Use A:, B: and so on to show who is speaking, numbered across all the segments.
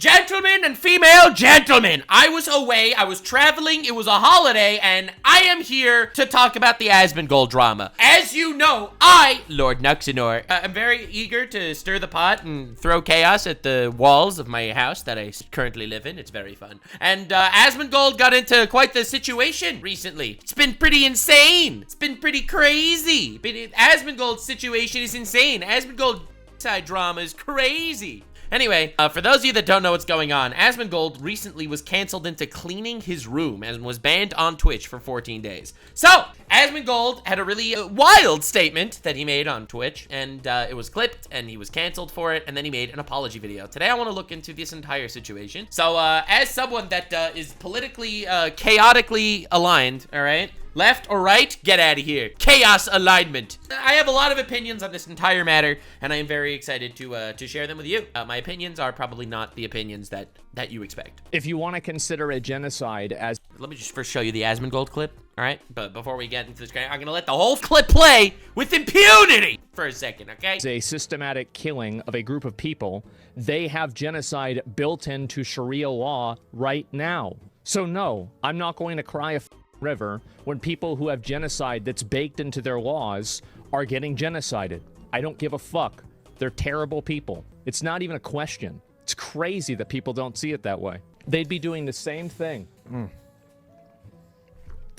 A: Gentlemen and female gentlemen, I was away, I was traveling, it was a holiday, and I am here to talk about the Asmongold drama. As you know, I, Lord Nuxanor, am very eager to stir the pot and throw chaos at the walls of my house that I currently live in. It's very fun. And Asmongold got into quite the situation recently. It's been pretty insane. It's been pretty crazy. Asmongold's situation is insane. Asmongold side drama is crazy. Anyway, for those of you that don't know what's going on, Asmongold recently was canceled into cleaning his room and was banned on Twitch for 14 days. So, Asmongold had a really wild statement that he made on Twitch, and it was clipped, and he was canceled for it, and then he made an apology video. Today, I want to look into this entire situation. So, as someone that is politically, chaotically aligned, all right? Left or right? Get out of here. Chaos alignment. I have a lot of opinions on this entire matter, and I am very excited to share them with you. My opinions are probably not the opinions that you expect.
B: If you want to consider a genocide as...
A: Let me just first show you the Asmongold clip, all right? But before we get into this, I'm going to let the whole clip play with impunity for a second, okay?
B: A systematic killing of a group of people, they have genocide built into Sharia law right now. So no, I'm not going to cry a river when people who have genocide that's baked into their laws are getting genocided. I don't give a fuck. They're terrible people. It's not even a question. It's crazy that people don't see it that way. They'd be doing the same thing. And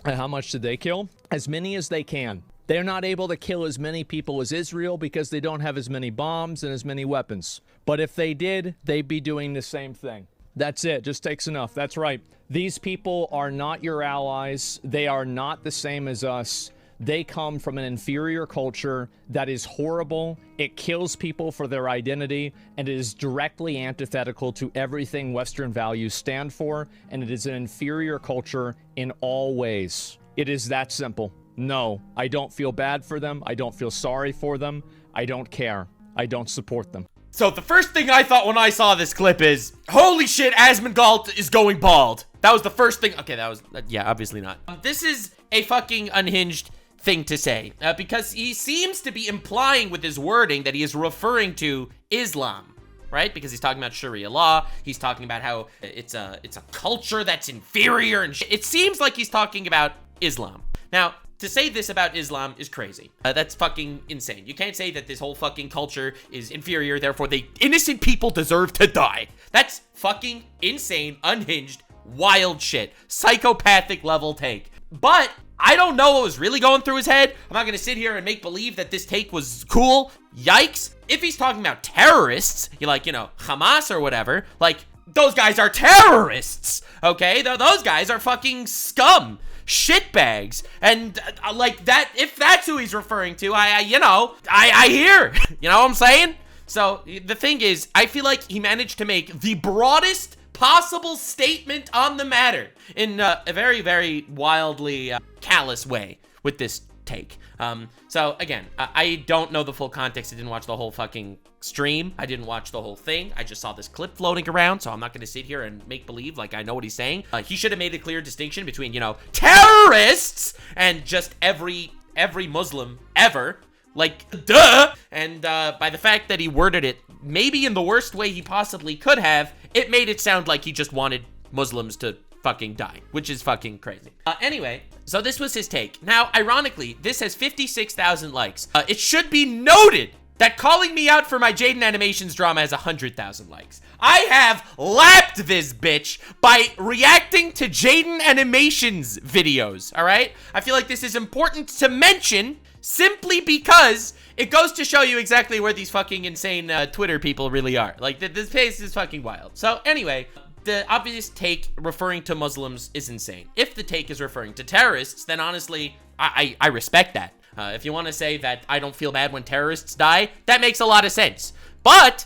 B: how much did they kill? As many as they can. They're not able to kill as many people as Israel because they don't have as many bombs and as many weapons. But if they did, they'd be doing the same thing. That's it. Just takes enough. That's right. These people are not your allies. They are not the same as us. They come from an inferior culture that is horrible. It kills people for their identity, and it is directly antithetical to everything Western values stand for, and it is an inferior culture in all ways. It is that simple. No, I don't feel bad for them. I don't feel sorry for them. I don't care. I don't support them.
A: So the first thing I thought when I saw this clip is, holy shit, Asmongold is going bald. That was the first thing. Okay, that was, yeah, obviously not. This is a fucking unhinged thing to say, because he seems to be implying with his wording that he is referring to Islam, right? Because he's talking about Sharia law. He's talking about how it's a culture that's inferior and shit. It seems like he's talking about Islam. Now, to say this about Islam is crazy. That's fucking insane. You can't say that this whole fucking culture is inferior, therefore innocent people deserve to die. That's fucking insane, unhinged, wild shit. Psychopathic level take. But I don't know what was really going through his head. I'm not gonna sit here and make believe that this take was cool. Yikes. If he's talking about terrorists, Hamas or whatever, like, those guys are terrorists, okay? Those guys are fucking scum. Shitbags. And like that, if that's who he's referring to, I hear. You know what I'm saying? So the thing is, I feel like he managed to make the broadest possible statement on the matter in a very, very wildly callous way with this take. So again, I don't know the full context. I didn't watch the whole fucking stream. I didn't watch the whole thing. I just saw this clip floating around, so I'm not going to sit here and make believe like I know what he's saying. He should have made a clear distinction between, terrorists and just every Muslim ever. Like, duh! And by the fact that he worded it maybe in the worst way he possibly could have, it made it sound like he just wanted Muslims to fucking die, which is fucking crazy. Anyway, so this was his take. Now, ironically, this has 56,000 likes. It should be noted that calling me out for my Jaden Animations drama has 100,000 likes. I have lapped this bitch by reacting to Jaden Animations videos, all right? I feel like this is important to mention simply because it goes to show you exactly where these fucking insane Twitter people really are. Like, this pace is fucking wild. So anyway, the obvious take referring to Muslims is insane. If the take is referring to terrorists, then honestly, I respect that. If you want to say that I don't feel bad when terrorists die, that makes a lot of sense. But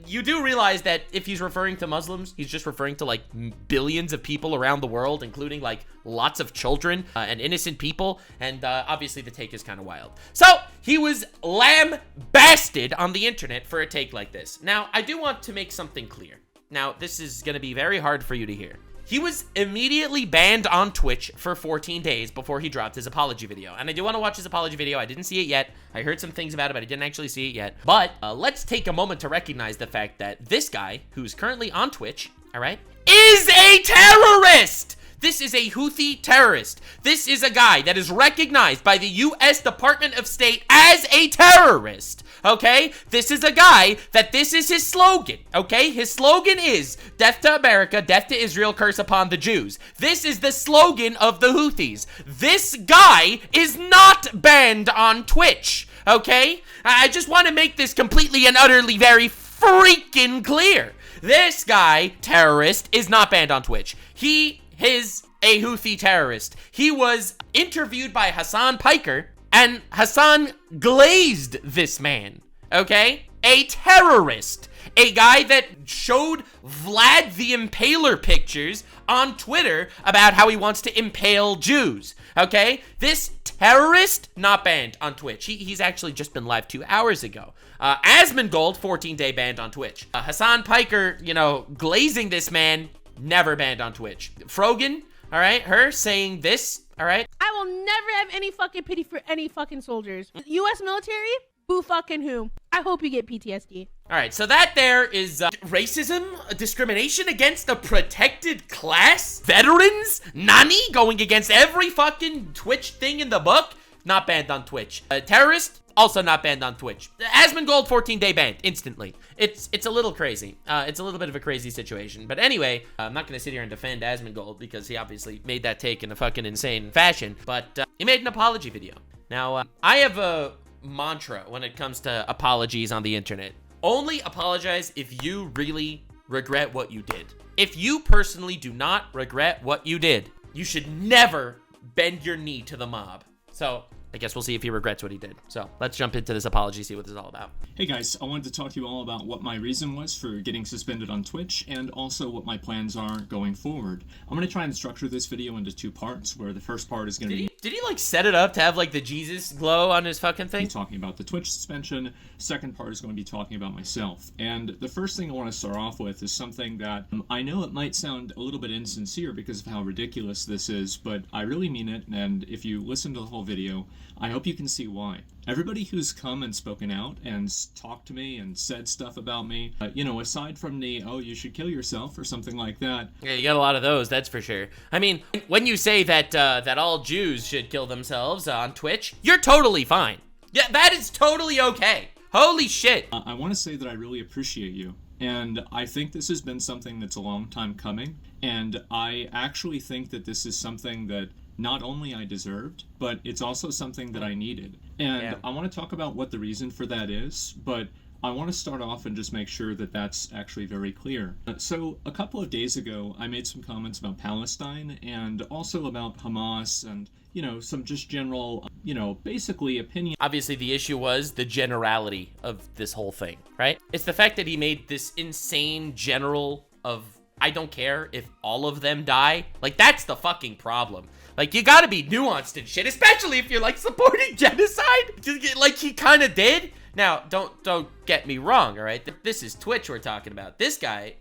A: you do realize that if he's referring to Muslims, he's just referring to like billions of people around the world, including like lots of children and innocent people. And obviously the take is kind of wild. So he was lambasted on the internet for a take like this. Now, I do want to make something clear. Now, this is going to be very hard for you to hear. He was immediately banned on Twitch for 14 days before he dropped his apology video. And I do want to watch his apology video. I didn't see it yet. I heard some things about it, but I didn't actually see it yet. But let's take a moment to recognize the fact that this guy, who's currently on Twitch, all right, is a terrorist! This is a Houthi terrorist. This is a guy that is recognized by the U.S. Department of State as a terrorist, okay? This is a guy that this is his slogan, okay? His slogan is, death to America, death to Israel, curse upon the Jews. This is the slogan of the Houthis. This guy is not banned on Twitch, okay? I just want to make this completely and utterly very freaking clear. This guy, terrorist, is not banned on Twitch. He is a Houthi terrorist. He was interviewed by Hassan Piker, and Hassan glazed this man, okay? A terrorist. A guy that showed Vlad the Impaler pictures on Twitter about how he wants to impale Jews, okay? This terrorist, not banned on Twitch. He's actually just been live 2 hours ago. Asmongold, 14-day banned on Twitch. Hassan Piker, you know, glazing this man, never banned on Twitch. Frogan, all right, her saying this, all right.
C: I will never have any fucking pity for any fucking soldiers. U.S. military, boo fucking who. I hope you get PTSD.
A: All right, so that there is racism, discrimination against a protected class, veterans, Nani going against every fucking Twitch thing in the book, not banned on Twitch. Terrorist, also not banned on Twitch. Asmongold, 14-day banned instantly. It's a little crazy. It's a little bit of a crazy situation. But anyway, I'm not gonna sit here and defend Asmongold because he obviously made that take in a fucking insane fashion. But he made an apology video. Now, I have a mantra when it comes to apologies on the internet. Only apologize if you really regret what you did. If you personally do not regret what you did, you should never bend your knee to the mob. So I guess we'll see if he regrets what he did. So let's jump into this apology, see what this is all about.
D: Hey guys, I wanted to talk to you all about what my reason was for getting suspended on Twitch and also what my plans are going forward. I'm going to try and structure this video into 2 parts, where the first part is going to be...
A: Did he like set it up to have like the Jesus glow on his fucking thing?
D: Talking about the Twitch suspension. Second part is going to be talking about myself. And the first thing I want to start off with is something that I know it might sound a little bit insincere because of how ridiculous this is, but I really mean it, and if you listen to the whole video, I hope you can see why. Everybody who's come and spoken out and talked to me and said stuff about me, you know, aside from the, oh, you should kill yourself or something like that.
A: Yeah, you got a lot of those, that's for sure. I mean, when you say that that all Jews should kill themselves on Twitch, you're totally fine. Yeah, that is totally okay. Holy shit.
D: I want to say that I really appreciate you. And I think this has been something that's a long time coming. And I actually think that this is something that not only I deserved, but it's also something that I needed. And yeah. I want to talk about what the reason for that is, but I want to start off and just make sure that that's actually very clear. So a couple of days ago, I made some comments about Palestine and also about Hamas and, you know, some just general, you know, basically opinion.
A: Obviously, the issue was the generality of this whole thing, right? It's the fact that he made this insane general of, I don't care if all of them die. Like, that's the fucking problem. Like, you gotta be nuanced and shit, especially if you're, like, supporting genocide, like he kind of did. Now, don't get me wrong, all right? This is Twitch we're talking about. This guy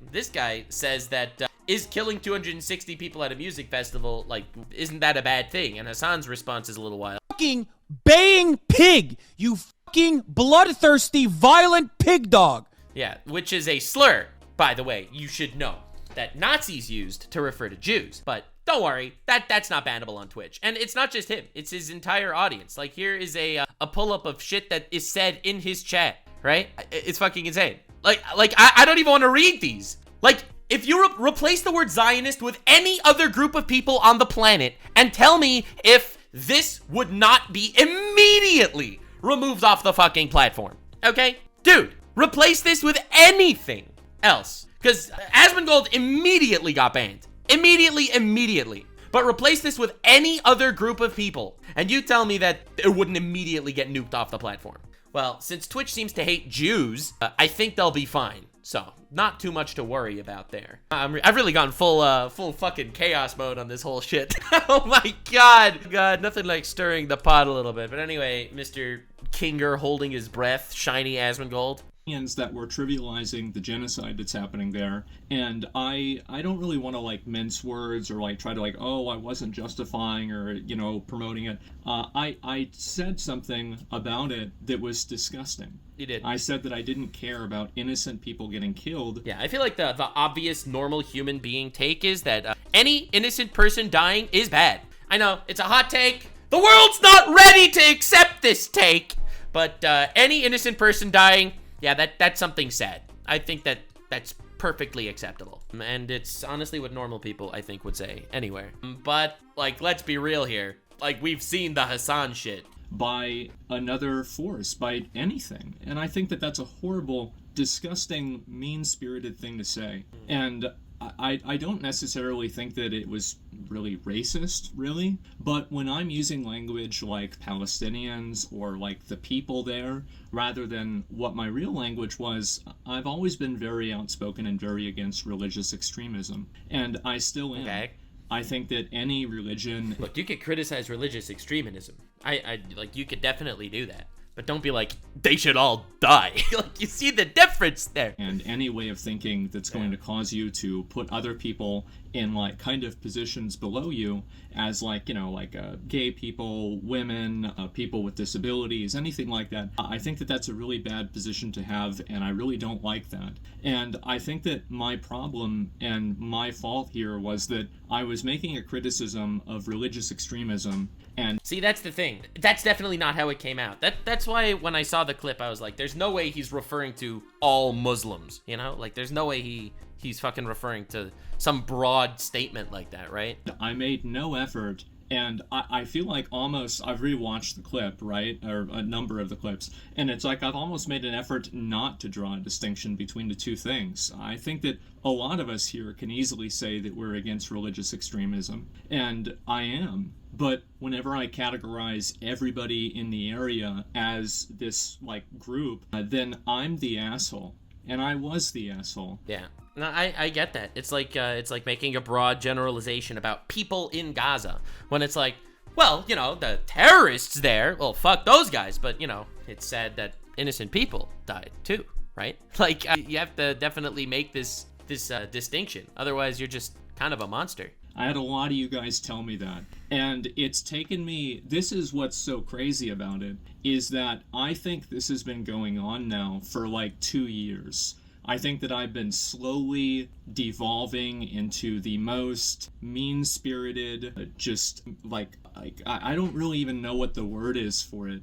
A: says that is killing 260 people at a music festival, like, isn't that a bad thing? And Hassan's response is a little wild.
E: Fucking baying pig, you fucking bloodthirsty, violent pig dog.
A: Yeah, which is a slur, by the way, you should know, that Nazis used to refer to Jews. But don't worry, that's not bannable on Twitch. And it's not just him, it's his entire audience. Like, here is a pull-up of shit that is said in his chat, right? It's fucking insane. Like I don't even want to read these. Like, if you replace the word Zionist with any other group of people on the planet and tell me if this would not be immediately removed off the fucking platform, okay? Dude, replace this with anything else. Because Asmongold immediately got banned. Immediately. But replace this with any other group of people, and you tell me that it wouldn't immediately get nuked off the platform. Well, since Twitch seems to hate Jews, I think they'll be fine. So, not too much to worry about there. I've really gone full fucking chaos mode on this whole shit. Oh my god. God, nothing like stirring the pot a little bit. But anyway, Mr. Kinger holding his breath, shiny Asmongold.
D: that were trivializing the genocide that's happening there, and I don't really want to like mince words or like try to like, oh, I wasn't justifying or, you know, promoting it. I said something about it that was disgusting.
A: You did.
D: I said that I didn't care about innocent people getting killed.
A: Yeah, I feel like the obvious normal human being take is that any innocent person dying is bad. I know, it's a hot take. The world's not ready to accept this take, but any innocent person dying, yeah, that's something sad. I think that's perfectly acceptable. And it's honestly what normal people, I think, would say anywhere. But, like, let's be real here. Like, we've seen the Hassan shit.
D: By another force, by anything. And I think that that's a horrible, disgusting, mean-spirited thing to say. And I don't necessarily think that it was really racist, really. But when I'm using language like Palestinians or like the people there, rather than what my real language was, I've always been very outspoken and very against religious extremism. And I still am.
A: Okay.
D: I think that any religion...
A: Look, you could criticize religious extremism. I like, you could definitely do that. But don't be like, they should all die. Like, you see the difference there.
D: And any way of thinking that's going to cause you to put other people in, like, kind of positions below you as, like, you know, like, gay people, women, people with disabilities, anything like that. I think that that's a really bad position to have, and I really don't like that. And I think that my problem and my fault here was that I was making a criticism of religious extremism. And
A: see, that's the thing. That's definitely not how it came out. That's why when I saw the clip, I was like, there's no way he's referring to all Muslims, you know? Like, there's no way he's fucking referring to some broad statement like that, right?
D: I made no effort, and I feel like almost, I've rewatched the clip, right? Or a number of the clips, and it's like I've almost made an effort not to draw a distinction between the two things. I think that a lot of us here can easily say that we're against religious extremism, and I am. But whenever I categorize everybody in the area as this, like, group, then I'm the asshole. And I was the asshole.
A: Yeah. No, I get that. It's like making a broad generalization about people in Gaza. When it's like, well, you know, the terrorists there, well, fuck those guys. But, you know, it's sad that innocent people died, too, right? Like, you have to definitely make this distinction. Otherwise, you're just kind of a monster.
D: I had a lot of you guys tell me that. And it's taken me, this is what's so crazy about it, is that I think this has been going on now for like 2 years. I think that I've been slowly devolving into the most mean-spirited, just like I don't really even know what the word is for it.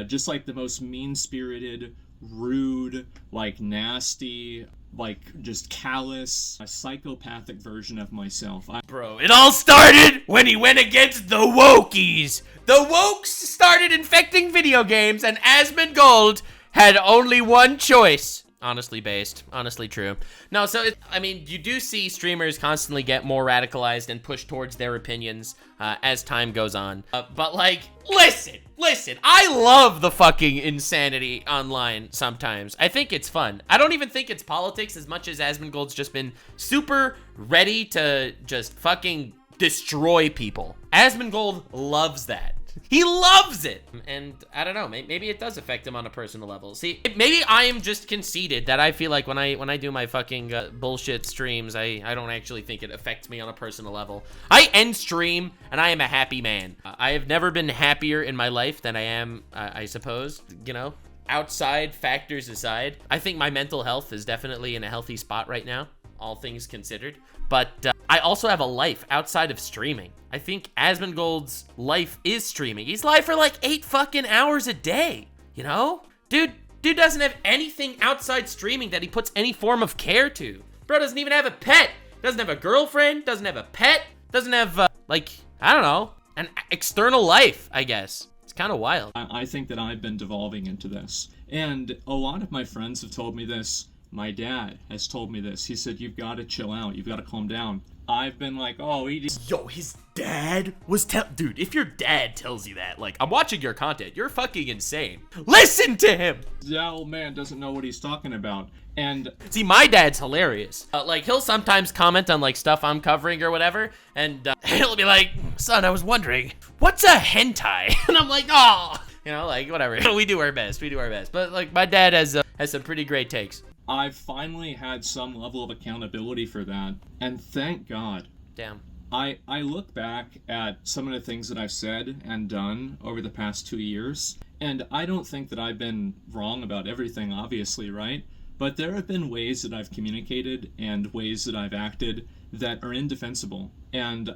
D: Just like the most mean-spirited, rude, like nasty, like just callous, a psychopathic version of myself.
A: Bro, it all started when he went against the wokies. The wokes started infecting video games, and Asmongold had only one choice. Honestly based, honestly true. No, so, I mean, you do see streamers constantly get more radicalized and push towards their opinions as time goes on. But, like, listen, I love the fucking insanity online sometimes. I think it's fun. I don't even think it's politics as much as Asmongold's just been super ready to just fucking destroy people. Asmongold loves that. He loves it. And I don't know, maybe it does affect him on a personal level. See, maybe I am just conceited that I feel like when I do my fucking bullshit streams, I don't actually think it affects me on a personal level. I end stream and I am a happy man. I have never been happier in my life than I am, I suppose, you know, outside factors aside. I think my mental health is definitely in a healthy spot right now, all things considered. But I also have a life outside of streaming. I think Asmongold's life is streaming. He's live for like 8 fucking hours a day, you know? Dude doesn't have anything outside streaming that he puts any form of care to. Bro doesn't even have a pet. Doesn't have a girlfriend, doesn't have a pet, doesn't have, like, I don't know, an external life, I guess. It's kind of wild.
D: I think that I've been devolving into this. And a lot of my friends have told me this. My dad has told me this. He said, you've got to chill out. You've got to calm down. I've been like, oh,
A: yo, his dad was dude, if your dad tells you that, like, I'm watching your content, you're fucking insane. Listen to him.
D: That old man doesn't know what he's talking about. And
A: see, my dad's hilarious. Like, he'll sometimes comment on like stuff I'm covering or whatever, and he'll be like, son, I was wondering, what's a hentai? And I'm like, oh, You know, like, whatever. We do our best. We do our best. But, like, my dad has some pretty great takes.
D: I've finally had some level of accountability for that, and thank God.
A: Damn.
D: I look back at some of the things that I've said and done over the past 2 years, and I don't think that I've been wrong about everything, obviously, right? But there have been ways that I've communicated and ways that I've acted that are indefensible. And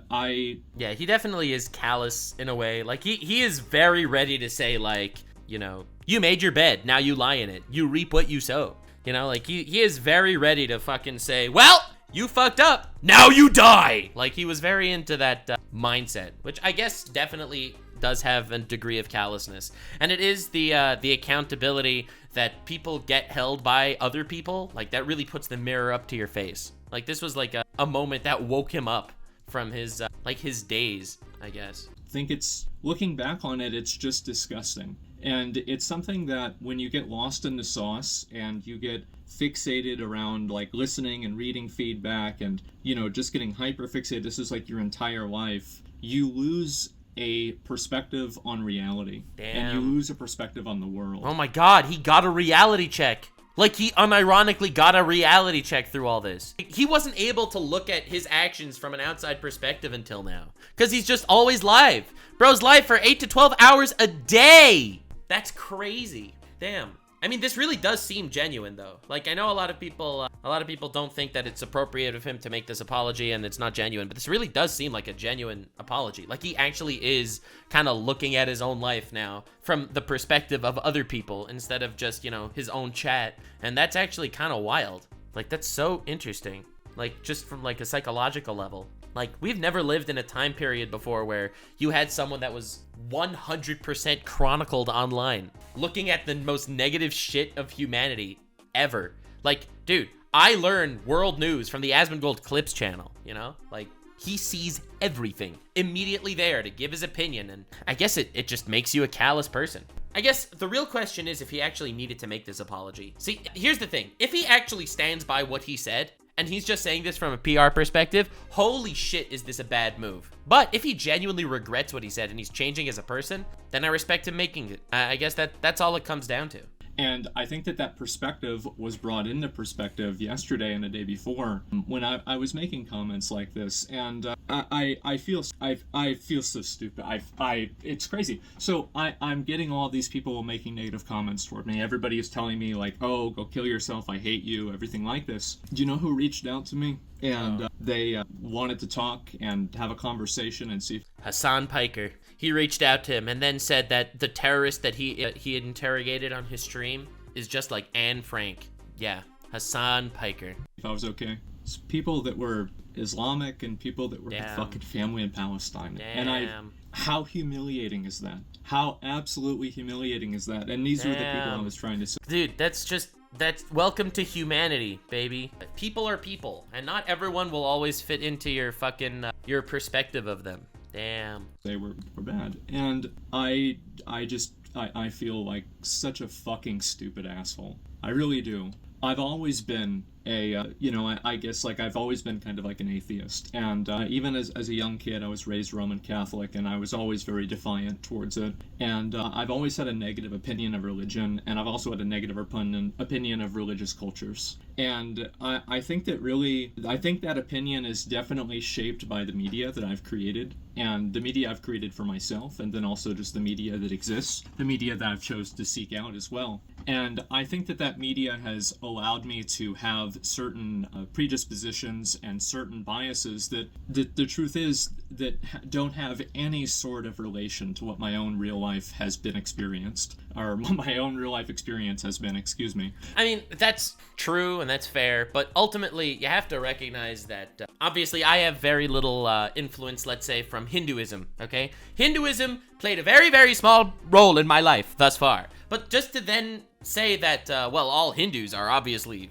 A: Yeah, he definitely is callous in a way. Like, he is very ready to say, like, you know, you made your bed, now you lie in it. You reap what you sow. You know, like, he is very ready to fucking say, well, you fucked up, now you die. Like, he was very into that mindset, which I guess definitely does have a degree of callousness. And it is the accountability that people get held by other people. Like, that really puts the mirror up to your face. Like, this was like a moment that woke him up from his, like, his days, I guess.
D: think looking back on it, it's just disgusting. And it's something that when you get lost in the sauce and you get fixated around like listening and reading feedback and, you know, just getting hyper fixated, this is like your entire life, you lose a perspective on reality.
A: Damn.
D: And you lose a perspective on the world.
A: Oh my God, he got a reality check. Like, he unironically got a reality check through all this. He wasn't able to look at his actions from an outside perspective until now. Because he's just always live. Bro's live for 8 to 12 hours a day. That's crazy. Damn. I mean, this really does seem genuine, though. Like, I know a lot of people don't think that it's appropriate of him to make this apology and it's not genuine, but this really does seem like a genuine apology. Like, he actually is kind of looking at his own life now from the perspective of other people instead of just, you know, his own chat. And that's actually kind of wild. Like, that's so interesting. Like, just from, like, a psychological level. Like, we've never lived in a time period before where you had someone that was 100% chronicled online, looking at the most negative shit of humanity ever. Like, dude, I learn world news from the Asmongold Clips channel, you know? Like, he sees everything immediately there to give his opinion, and I guess it just makes you a callous person. I guess the real question is if he actually needed to make this apology. See, here's the thing. If he actually stands by what he said, and he's just saying this from a PR perspective, holy shit, is this a bad move. But if he genuinely regrets what he said and he's changing as a person, then I respect him making it. I guess that's all it comes down to.
D: And I think that perspective was brought into perspective yesterday and the day before when I was making comments like this, and I feel so stupid. It's crazy. So I'm getting all these people making negative comments toward me. Everybody is telling me like, oh, go kill yourself. I hate you. Everything like this. Do you know who reached out to me? And they wanted to talk and have a conversation and see if
A: Hassan Piker. He reached out to him and then said that the terrorist that he had interrogated on his stream is just like Anne Frank. Yeah, Hassan Piker.
D: if I was okay. It's people that were Islamic and people that were fucking family in Palestine.
A: Damn.
D: And how humiliating is that? How absolutely humiliating is that? And these were the people I was trying to say.
A: Dude, that's welcome to humanity, baby. People are people, and not everyone will always fit into your fucking, your perspective of them. Damn.
D: They were bad. And I feel like such a fucking stupid asshole. I really do. I've always been I guess like I've always been kind of like an atheist. And even as a young kid, I was raised Roman Catholic, and I was always very defiant towards it. And I've always had a negative opinion of religion, and I've also had a negative opinion of religious cultures. And I think that opinion is definitely shaped by the media that I've created, and the media I've created for myself, and then also just the media that exists, the media that I've chose to seek out as well. And I think that media has allowed me to have certain predispositions and certain biases that the truth is that don't have any sort of relation to what my own real life has been experienced, or my own real life experience has been, excuse me.
A: I mean, that's true and that's fair, but ultimately you have to recognize that obviously I have very little influence, let's say, from Hinduism, okay? Hinduism played a very, very small role in my life thus far. But just to then say that, all Hindus are obviously,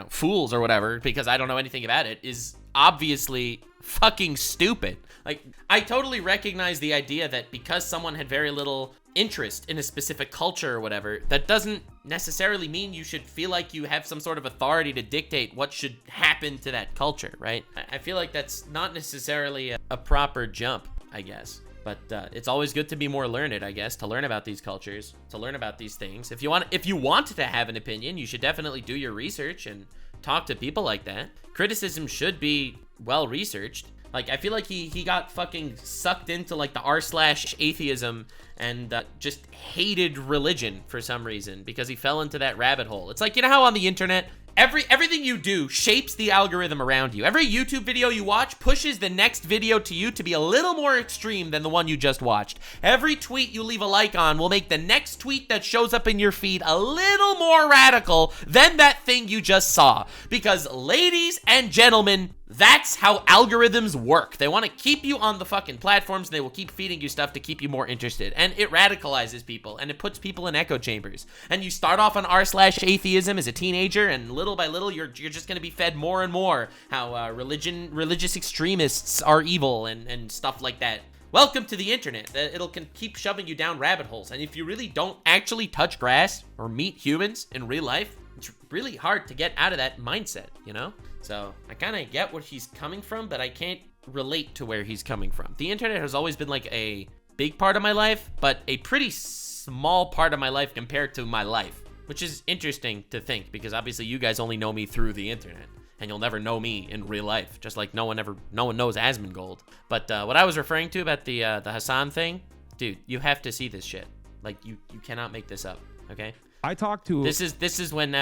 A: fools or whatever, because I don't know anything about it, is obviously fucking stupid. Like, I totally recognize the idea that because someone had very little interest in a specific culture or whatever, that doesn't necessarily mean you should feel like you have some sort of authority to dictate what should happen to that culture, right? I feel like that's not necessarily a proper jump, I guess. But it's always good to be more learned, I guess, to learn about these cultures, to learn about these things. If you want to have an opinion, you should definitely do your research and talk to people like that. Criticism should be well researched. Like, I feel like he got fucking sucked into like the r/atheism and just hated religion for some reason because he fell into that rabbit hole. It's like, you know how on the internet, everything you do shapes the algorithm around you. Every YouTube video you watch pushes the next video to you to be a little more extreme than the one you just watched. Every tweet you leave a like on will make the next tweet that shows up in your feed a little more radical than that thing you just saw. Because, ladies and gentlemen, that's how algorithms work. They want to keep you on the fucking platforms, and they will keep feeding you stuff to keep you more interested. And it radicalizes people, and it puts people in echo chambers. And you start off on r/atheism as a teenager, and little by little, you're just going to be fed more and more how religious extremists are evil and stuff like that. Welcome to the internet. It'll keep shoving you down rabbit holes. And if you really don't actually touch grass or meet humans in real life, it's really hard to get out of that mindset, you know? So I kind of get where he's coming from, but I can't relate to where he's coming from. The internet has always been like a big part of my life, but a pretty small part of my life compared to my life, which is interesting to think because obviously you guys only know me through the internet and you'll never know me in real life, just like no one knows Asmongold. But what I was referring to about the Hassan thing, dude, you have to see this shit. Like you cannot make this up, okay?
E: I talked to...
A: This is when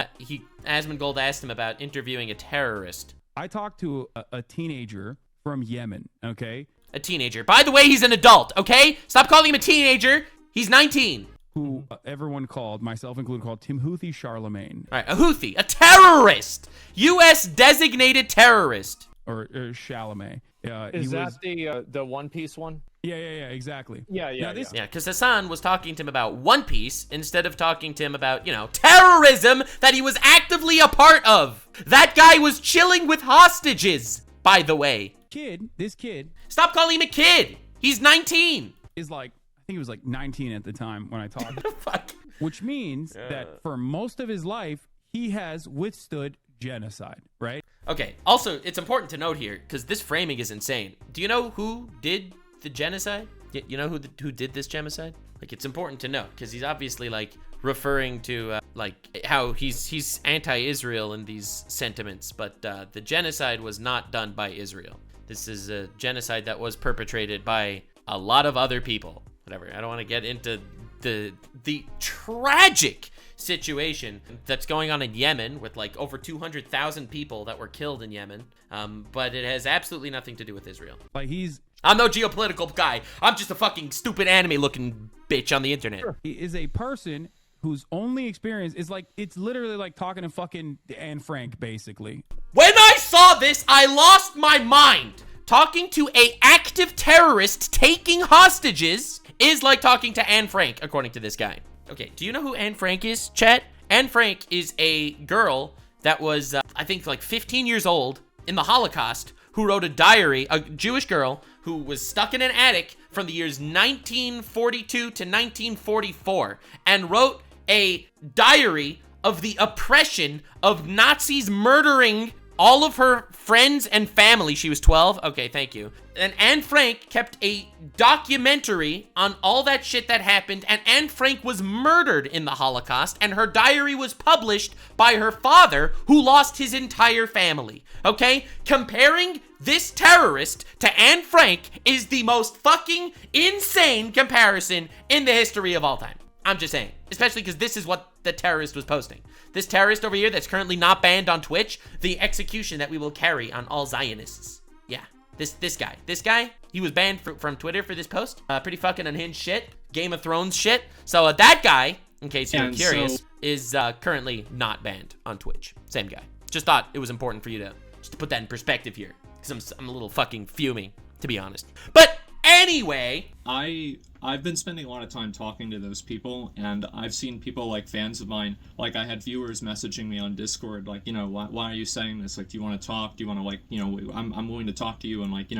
A: Asmongold asked him about interviewing a terrorist.
E: I talked to a teenager from Yemen, okay?
A: A teenager. By the way, he's an adult, okay? Stop calling him a teenager. He's 19.
E: Who everyone called, myself included, called Tim Houthi Charlemagne.
A: All right, a Houthi. A terrorist. U.S. designated terrorist.
E: Or Chalamet.
B: Is that the One Piece one?
E: Yeah, exactly.
B: Yeah,
A: because Hassan was talking to him about One Piece instead of talking to him about, terrorism that he was actively a part of. That guy was chilling with hostages, by the way.
E: This kid.
A: Stop calling him a kid. He's 19.
E: Is like, I think he was like 19 at the time when I talked.
A: Fuck.
E: Which means that for most of his life, he has withstood genocide, right?
A: Okay, also, it's important to note here, because this framing is insane. Do you know who did the genocide? You know who did this genocide? Like, it's important to know, because he's obviously, like, referring to, how he's anti-Israel in these sentiments, but the genocide was not done by Israel. This is a genocide that was perpetrated by a lot of other people. Whatever, I don't want to get into the tragic situation that's going on in Yemen with like over 200,000 people that were killed in Yemen, but it has absolutely nothing to do with Israel.
E: Like
A: I'm no geopolitical guy. I'm just a fucking stupid anime looking bitch on the internet.
E: He is a person whose only experience is like, it's literally like talking to fucking Anne Frank, basically.
A: When I saw this, I lost my mind. Talking to a active terrorist taking hostages is like talking to Anne Frank, according to this guy. Okay, do you know who Anne Frank is, chat? Anne Frank is a girl that was, I think, like 15 years old in the Holocaust who wrote a diary, a Jewish girl who was stuck in an attic from the years 1942 to 1944 and wrote a diary of the oppression of Nazis murdering all of her friends and family. She was 12. Okay, thank you. And Anne Frank kept a documentary on all that shit that happened, and Anne Frank was murdered in the Holocaust, and her diary was published by her father, who lost his entire family. Okay? Comparing this terrorist to Anne Frank is the most fucking insane comparison in the history of all time. I'm just saying. Especially because this is what the terrorist was posting. This terrorist over here that's currently not banned on Twitch, the execution that we will carry on all Zionists. Yeah, this guy, he was banned from Twitter for this post. Pretty fucking unhinged shit. Game of Thrones shit. So that guy, in case you're curious, is currently not banned on Twitch. Same guy. Just thought it was important for you to put that in perspective here. Because I'm a little fucking fuming, to be honest. But anyway,
D: I've been spending a lot of time talking to those people, and I've seen people, like, fans of mine, like, I had viewers messaging me on Discord, like, why are you saying this? Like, do you want to talk? Do you want to, like, I'm willing to talk to you, and, like,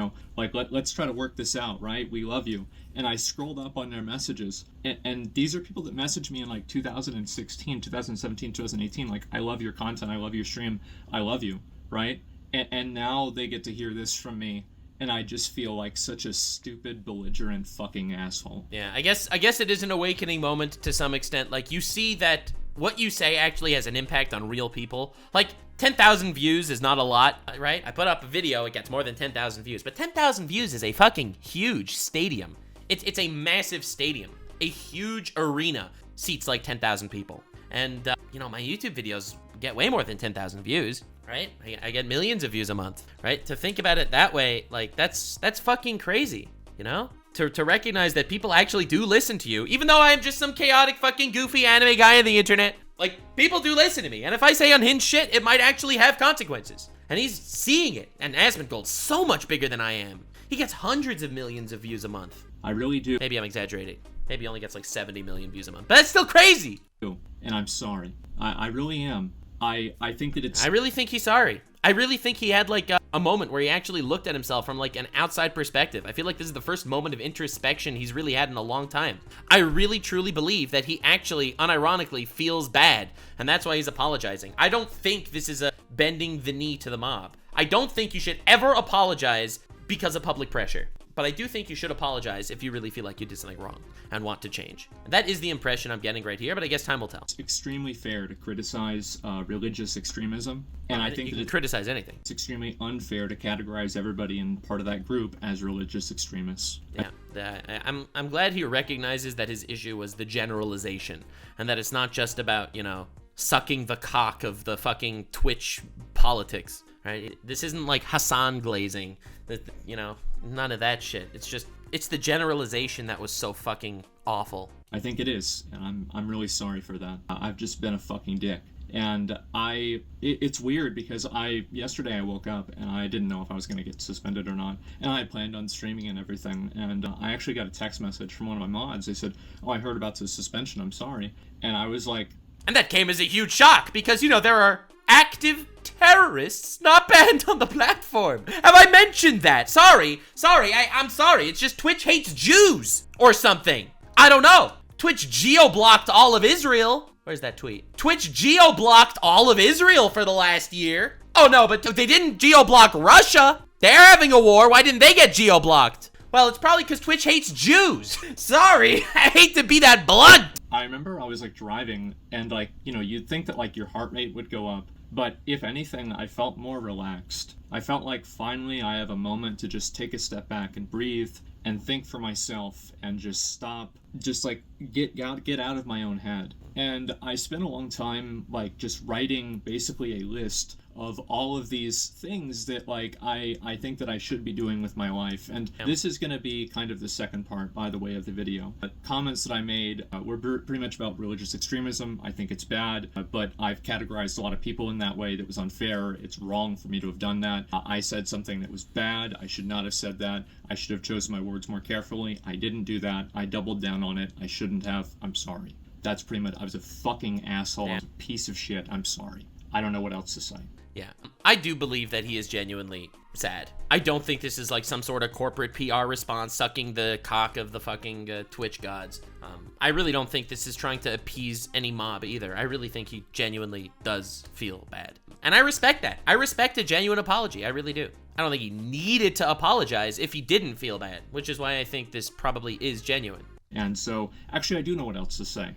D: let's try to work this out, right? We love you. And I scrolled up on their messages, and these are people that messaged me in, like, 2016, 2017, 2018, like, I love your content, I love your stream, I love you, right? And now they get to hear this from me, and I just feel like such a stupid, belligerent fucking asshole.
A: Yeah, I guess it is an awakening moment to some extent. Like, you see that what you say actually has an impact on real people. Like, 10,000 views is not a lot, right? I put up a video, it gets more than 10,000 views, but 10,000 views is a fucking huge stadium. It's a massive stadium. A huge arena seats like 10,000 people. And, you know, my YouTube videos get way more than 10,000 views, right? I get millions of views a month, right? To think about it that way, like, that's fucking crazy, you know? To recognize that people actually do listen to you, even though I'm just some chaotic fucking goofy anime guy on the internet. Like, people do listen to me, and if I say unhinged shit, it might actually have consequences. And he's seeing it, and Asmongold's so much bigger than I am. He gets hundreds of millions of views a month.
D: I really do.
A: Maybe I'm exaggerating. Maybe he only gets like 70 million views a month, but that's still crazy.
D: And I'm sorry. I really am. I think that it's...
A: I really think he's sorry. I really think he had like a moment where he actually looked at himself from like an outside perspective. I feel like this is the first moment of introspection he's really had in a long time. I really truly believe that he actually unironically feels bad, and that's why he's apologizing. I don't think this is a bending the knee to the mob. I don't think you should ever apologize because of public pressure. But I do think you should apologize if you really feel like you did something wrong and want to change. And that is the impression I'm getting right here, but I guess time will tell.
D: It's extremely fair to criticize religious extremism, and I think
A: you
D: that
A: can criticize anything.
D: it's extremely unfair to categorize everybody in part of that group as religious extremists.
A: Yeah, I'm glad he recognizes that his issue was the generalization, and that it's not just about, you know, sucking the cock of the fucking Twitch politics, right? This isn't like Hassan glazing, you know, none of that shit. It's the generalization that was so fucking awful.
D: I think it is, and I'm really sorry for that. I've just been a fucking dick. And it's weird because yesterday I woke up and I didn't know if I was going to get suspended or not. And I had planned on streaming and everything. And I actually got a text message from one of my mods. They said, "Oh, I heard about the suspension. I'm sorry." And I was like...
A: And that came as a huge shock because, you know, there are active terrorists not banned on the platform. Have I mentioned that? Sorry, I'm sorry. It's just Twitch hates Jews or something. I don't know. Twitch geo-blocked all of Israel. Where's that tweet? Twitch geo-blocked all of Israel for the last year. Oh no, but they didn't geo-block Russia. They're having a war. Why didn't they get geo-blocked? Well, it's probably because Twitch hates Jews. Sorry, I hate to be that blunt.
D: I remember I was like driving and like, you know, you'd think that like your heart rate would go up. But if anything, I felt more relaxed. I felt like finally I have a moment to just take a step back and breathe and think for myself and just stop, just like get out of my own head. And I spent a long time like just writing basically a list of all of these things that like I think that I should be doing with my life. And this is going to be kind of the second part, by the way, of the video. Comments that I made were pretty much about religious extremism. I think it's bad, but I've categorized a lot of people in that way that was unfair. It's wrong for me to have done that. I said something that was bad. I should not have said that. I should have chosen my words more carefully. I didn't do that. I doubled down on it. I shouldn't have. I'm sorry. That's pretty much, I was a fucking asshole. I was a piece of shit. I'm sorry. I don't know what else to say.
A: Yeah, I do believe that he is genuinely sad. I don't think this is like some sort of corporate PR response sucking the cock of the fucking Twitch gods. I really don't think this is trying to appease any mob either. I really think he genuinely does feel bad. And I respect that. I respect a genuine apology. I really do. I don't think he needed to apologize if he didn't feel bad, which is why I think this probably is genuine.
D: And so, actually, I do know what else to say.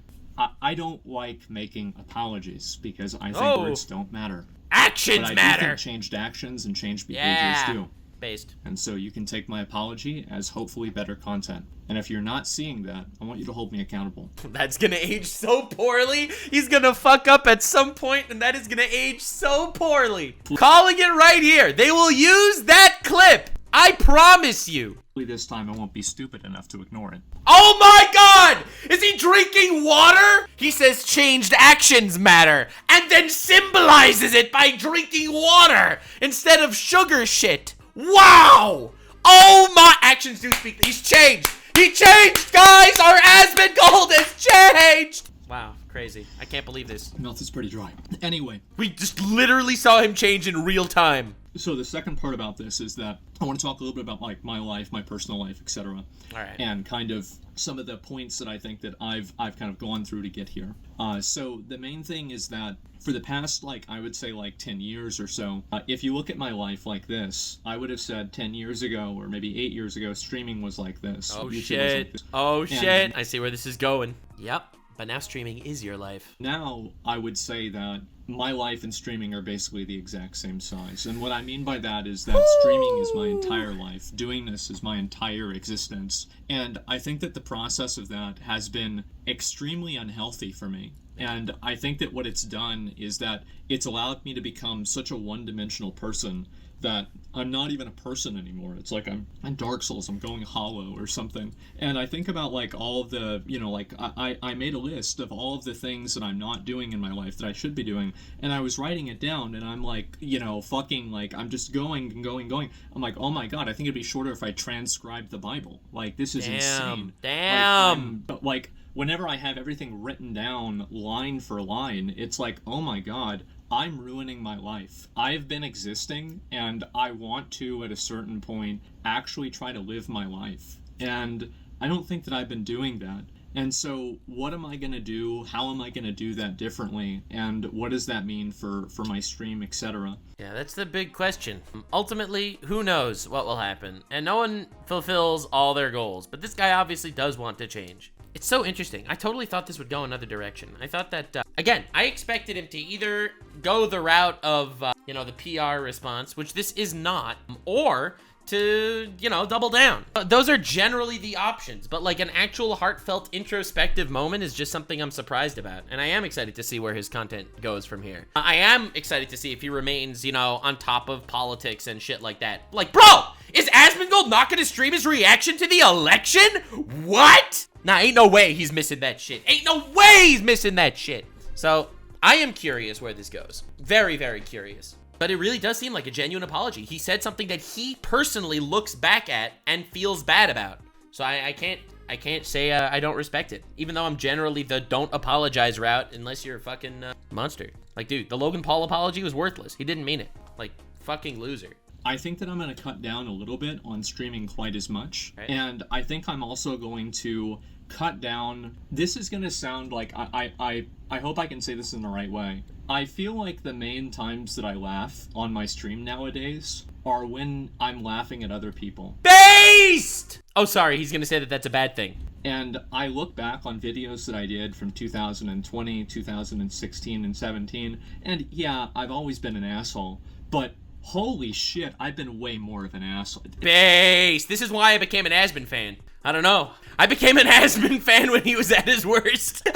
D: I don't like making apologies because I think words don't matter.
A: Actions
D: but I
A: matter.
D: do think changed actions and changed behaviors do.
A: Based.
D: And so you can take my apology as hopefully better content. And if you're not seeing that, I want you to hold me accountable.
A: That's gonna age so poorly. He's gonna fuck up at some point, and that is gonna age so poorly. Calling it right here. They will use that clip. I promise you.
D: This time I won't be stupid enough to ignore it.
A: Oh my god! Is he drinking water? He says changed actions matter, and then symbolizes it by drinking water instead of sugar shit. Wow! Oh my, actions do speak. He's changed. He changed, guys! Our Asmongold has changed! Wow, crazy. I can't believe this.
D: Mouth is pretty dry. Anyway.
A: We just literally saw him change in real time.
D: So the second part about this is that I want to talk a little bit about like my life, my personal life, etc.
A: All right.
D: And kind of some of the points that I think that I've kind of gone through to get here. So the main thing is that for the past, like, I would say like 10 years or so, if you look at my life like this, I would have said 10 years ago or maybe 8 years ago, streaming was like this.
A: Oh,
D: YouTube was
A: shit.
D: like this.
A: Oh,
D: And
A: shit. I see where this is going. Yep. But now streaming is your life.
D: Now, I would say that my life and streaming are basically the exact same size. And what I mean by that is that streaming is my entire life. Doing this is my entire existence. And I think that the process of that has been extremely unhealthy for me. And I think that what it's done is that it's allowed me to become such a one-dimensional person that I'm not even a person anymore. It's like I'm in Dark Souls, I'm going hollow or something. And I think about like all of the, you know, like I made a list of all of the things that I'm not doing in my life that I should be doing. And I was writing it down and I'm like, you know, fucking like, I'm just going and going and going. I'm like, oh my God, I think it'd be shorter if I transcribed the Bible. Like, this is insane.
A: Damn.
D: Like, whenever I have everything written down line for line, it's like, oh my God, I'm ruining my life. I've been existing and I want to, at a certain point, actually try to live my life. And I don't think that I've been doing that. And so what am I going to do? How am I going to do that differently? And what does that mean for my stream, etc.?
A: Yeah, that's the big question. Ultimately, who knows what will happen? And no one fulfills all their goals, but this guy obviously does want to change. It's so interesting. I totally thought this would go another direction. I thought that, again, I expected him to either go the route of, you know, the PR response, which this is not, or to, you know, double down. Those are generally the options, but like an actual heartfelt introspective moment is just something I'm surprised about. And I am excited to see where his content goes from here. I am excited to see if he remains, you know, on top of politics and shit like that. Like, bro, is Asmongold not gonna stream his reaction to the election? What? Nah, ain't no way he's missing that shit. Ain't no way he's missing that shit. So I am curious where this goes. Very, very curious. But it really does seem like a genuine apology. He said something that he personally looks back at and feels bad about. So I can't say I don't respect it. Even though I'm generally the don't apologize route unless you're a fucking monster. Like, dude, the Logan Paul apology was worthless. He didn't mean it. Like, fucking loser.
D: I think that I'm going to cut down a little bit on streaming quite as much.
A: Right.
D: And I think I'm also going to cut down. This is going to sound like, I hope I can say this in the right way. I feel like the main times that I laugh on my stream nowadays are when I'm laughing at other people.
A: Based! Oh, sorry, he's going to say that that's a bad thing.
D: And I look back on videos that I did from 2020, 2016, and 17, and yeah, I've always been an asshole, but holy shit, I've been way more of an asshole.
A: Base. This is why I became an Asmon fan. I don't know. I became an Asmon fan when he was at his worst.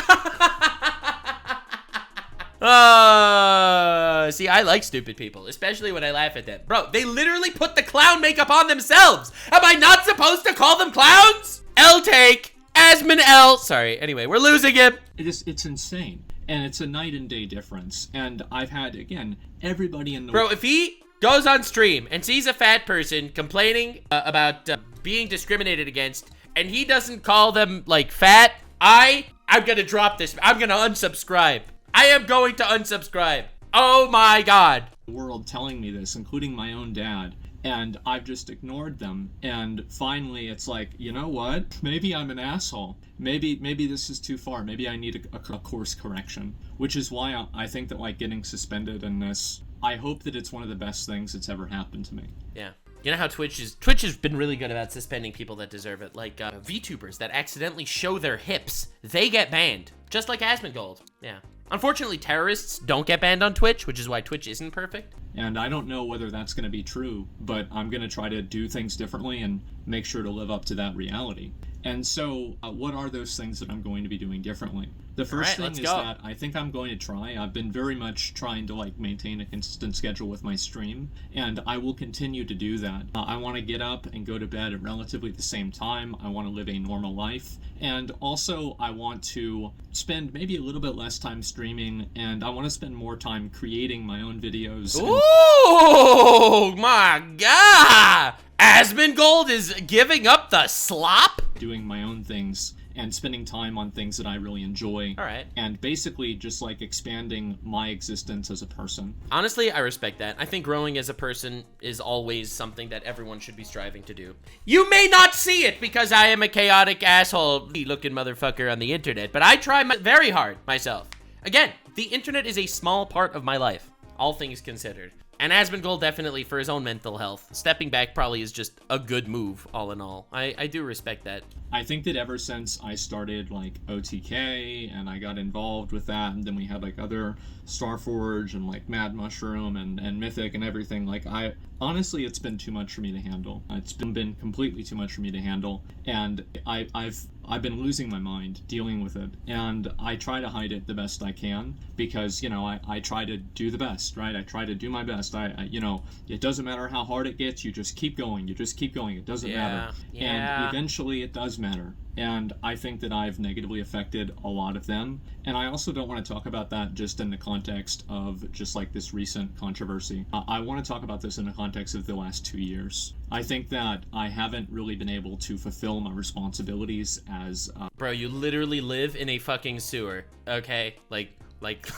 A: See, I like stupid people, especially when I laugh at them. Bro, they literally put the clown makeup on themselves. Am I not supposed to call them clowns? L take. Asmon L. Sorry, anyway, we're losing him.
D: It's insane. And it's a night and day difference. And I've had, again, everybody in the...
A: Bro, if he goes on stream and sees a fat person complaining about being discriminated against, and he doesn't call them, like, fat, I'm gonna drop this. I'm gonna unsubscribe. I am going to unsubscribe. Oh my God.
D: The world telling me this, including my own dad, and I've just ignored them. And finally, it's like, you know what? Maybe I'm an asshole. Maybe this is too far. Maybe I need a course correction, which is why I think that, like, getting suspended in this, I hope that it's one of the best things that's ever happened to me.
A: Yeah. You know how Twitch has been really good about suspending people that deserve it. Like VTubers that accidentally show their hips, they get banned. Just like Asmongold. Yeah. Unfortunately, terrorists don't get banned on Twitch, which is why Twitch isn't perfect.
D: And I don't know whether that's going to be true, but I'm going to try to do things differently and make sure to live up to that reality. And so, what are those things that I'm going to be doing differently? The first thing is that I think I'm going to try. I've been very much trying to, like, maintain a consistent schedule with my stream, and I will continue to do that. I want to get up and go to bed at relatively the same time. I want to live a normal life, and also I want to spend maybe a little bit less time streaming, and I want to spend more time creating my own videos.
A: Oh my God! Asmongold is giving up the slop?
D: doing my own things and spending time on things that I really enjoy.
A: All right.
D: And basically just like expanding my existence as a person.
A: Honestly, I respect that. I think growing as a person is always something that everyone should be striving to do. You may not see it because I am a chaotic asshole looking motherfucker on the internet, but I try very hard myself. Again, the internet is a small part of my life, all things considered. And Asmongold definitely, for his own mental health, stepping back probably is just a good move, all in all. I do respect that.
D: I think that ever since I started like OTK and I got involved with that, and then we had like other Starforge and like Mad Mushroom and Mythic and everything, like honestly, it's been too much for me to handle. It's been completely too much for me to handle, and I've been losing my mind dealing with it, and I try to hide it the best I can because, you know, I try to do the best, right? I try to do my best. You know, it doesn't matter how hard it gets, you just keep going. You just keep going. It doesn't matter.
A: Yeah.
D: And eventually it does matter. And I think that I've negatively affected a lot of them. And I also don't want to talk about that just in the context of just like this recent controversy. I want to talk about this in the context of the last 2 years. I think that I haven't really been able to fulfill my responsibilities as...
A: Bro, you literally live in a fucking sewer, okay? Like,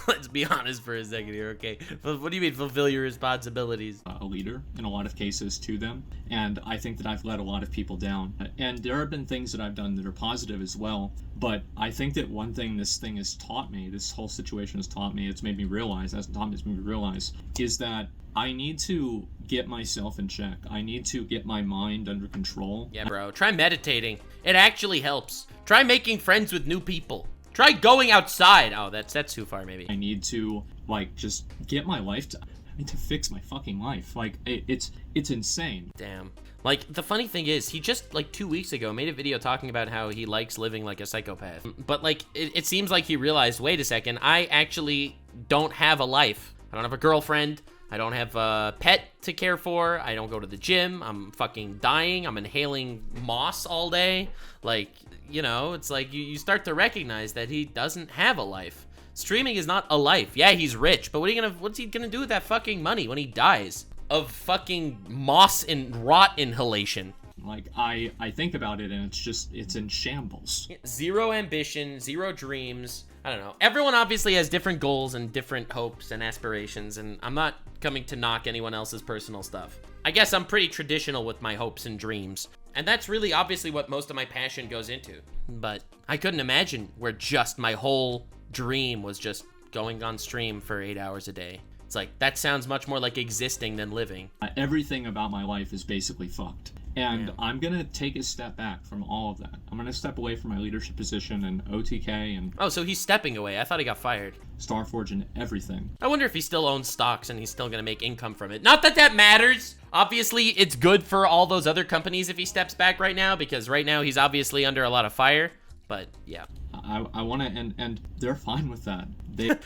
A: let's be honest for a second here, okay? What do you mean, fulfill your responsibilities?
D: A leader in a lot of cases to them, and I think that I've let a lot of people down. And there have been things that I've done that are positive as well, but I think that one thing this thing has taught me, this whole situation has taught me, it's made me realize, is that I need to get myself in check. I need to get my mind under control.
A: Yeah, bro, try meditating. It actually helps. Try making friends with new people. Try going outside. Oh, that's too far, maybe.
D: I need to, like, just get my life to... I need to fix my fucking life. Like, it's insane.
A: Damn. Like, the funny thing is, he just, like, 2 weeks ago made a video talking about how he likes living like a psychopath. But, like, it seems like he realized, wait a second, I actually don't have a life. I don't have a girlfriend. I don't have a pet to care for. I don't go to the gym. I'm fucking dying. I'm inhaling moss all day. Like, you know, it's like you start to recognize that he doesn't have a life. Streaming is not a life. Yeah, he's rich, but what's he gonna do with that fucking money when he dies of fucking moss and rot inhalation?
D: Like, I think about it and it's in shambles.
A: Zero ambition, zero dreams. I don't know. Everyone obviously has different goals and different hopes and aspirations, and I'm not coming to knock anyone else's personal stuff. I guess I'm pretty traditional with my hopes and dreams, and that's really obviously what most of my passion goes into. But I couldn't imagine where just my whole dream was just going on stream for 8 hours a day. It's like, that sounds much more like existing than living.
D: Everything about my life is basically fucked. And
A: Yeah.
D: I'm going to take a step back from all of that. I'm going to step away from my leadership position in OTK and
A: Oh, so he's stepping away. I thought he got fired.
D: Starforge and everything.
A: I wonder if he still owns stocks and he's still gonna make income from it. Not that that matters. Obviously, it's good for all those other companies if he steps back right now, because right now he's obviously under a lot of fire. But yeah.
D: I want to, and they're fine with that.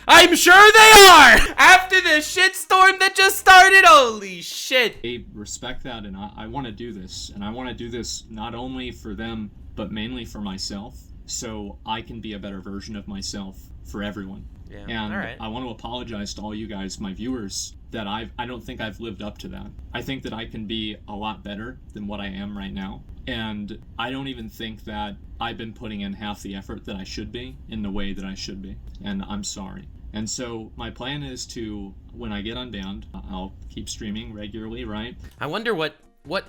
A: I'm sure they are! After the shitstorm that just started, holy shit.
D: They respect that, and I want to do this. And I want to do this not only for them, but mainly for myself, so I can be a better version of myself for everyone.
A: Yeah,
D: And
A: all right.
D: I want to apologize to all you guys, my viewers, that I don't think I've lived up to that. I think that I can be a lot better than what I am right now. And I don't even think that I've been putting in half the effort that I should be in the way that I should be. And I'm sorry. And so my plan is to, when I get unbanned, I'll keep streaming regularly, right?
A: I wonder what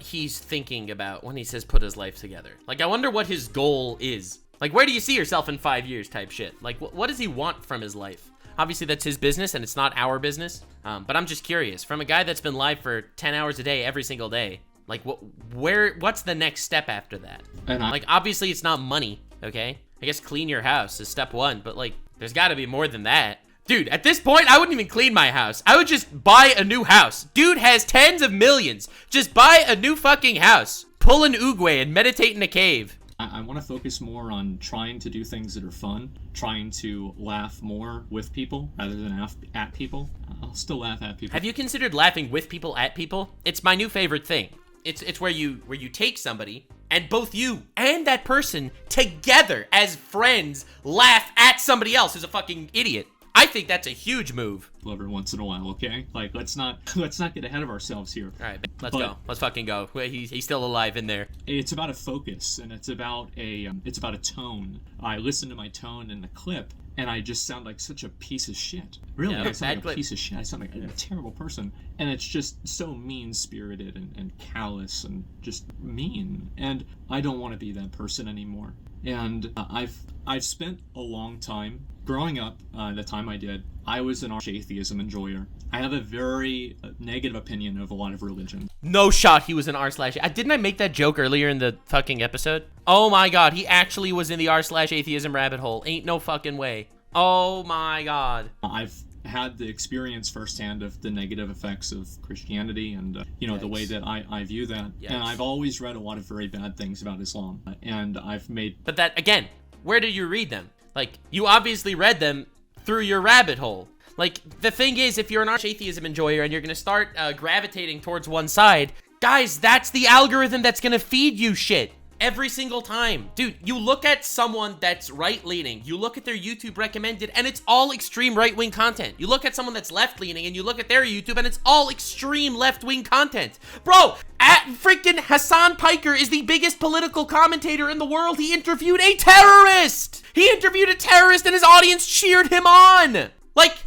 A: he's thinking about when he says put his life together. Like, I wonder what his goal is. Like, where do you see yourself in 5 years type shit? Like, what does he want from his life? Obviously, that's his business, and it's not our business. But I'm just curious. From a guy that's been live for 10 hours a day, every single day, like, what's the next step after that?
D: And
A: Like, obviously, it's not money, okay? I guess clean your house is step one, but, like, there's gotta be more than that. Dude, at this point, I wouldn't even clean my house. I would just buy a new house. Dude has tens of millions. Just buy a new fucking house. Pull an Oogway and meditate in a cave.
D: I want to focus more on trying to do things that are fun, trying to laugh more with people rather than at people. I'll still laugh at people.
A: Have you considered laughing with people at people? It's my new favorite thing. It's where you take somebody and both you and that person together as friends laugh at somebody else who's a fucking idiot. I think that's a huge move.
D: Every once in a while, okay? Like, let's not get ahead of ourselves here.
A: All right, let's go. Let's fucking go. He's still alive in there.
D: It's about a focus, and it's about a tone. I listen to my tone in the clip, and I just sound like such a piece of shit. Really,
A: Yeah,
D: I sound like
A: clip.
D: a piece of shit. I sound like a terrible person, and it's just so mean-spirited and callous and just mean. And I don't want to be that person anymore. And I've spent a long time growing up. The time I did, I was an atheism enjoyer. I have a very negative opinion of a lot of religions.
A: No shot he was an r/. Didn't I make that joke earlier in the fucking episode? Oh my god, he actually was in the r/atheism rabbit hole. Ain't no fucking way. Oh my god.
D: I've had the experience firsthand of the negative effects of Christianity and, the way that I view that.
A: Yikes.
D: And I've always read a lot of very bad things about Islam. And I've made...
A: But that, again, where did you read them? Like, you obviously read them through your rabbit hole. Like, the thing is, if you're an arch-atheism enjoyer and you're gonna start gravitating towards one side, guys, that's the algorithm that's gonna feed you shit every single time. Dude, you look at someone that's right-leaning, you look at their YouTube recommended, and it's all extreme right-wing content. You look at someone that's left-leaning, and you look at their YouTube, and it's all extreme left-wing content. Bro, freaking Hassan Piker is the biggest political commentator in the world. He interviewed a terrorist! He interviewed a terrorist, and his audience cheered him on! Like,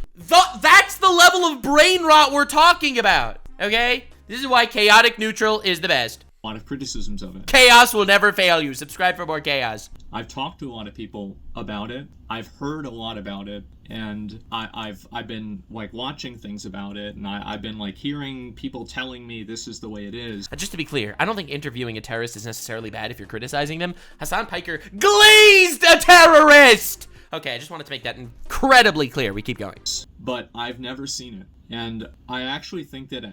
A: that's the level of brain rot we're talking about, okay? This is why chaotic neutral is the best.
D: a lot of criticisms of it.
A: Chaos will never fail you. Subscribe for more chaos.
D: I've talked to a lot of people about it. I've heard a lot about it, and I've been like watching things about it, and I've been like hearing people telling me this is the way it is.
A: Just to be clear, I don't think interviewing a terrorist is necessarily bad if you're criticizing them. Hassan Piker glazed a terrorist! Okay, I just wanted to make that incredibly clear. We keep going.
D: But I've never seen it, and I actually think that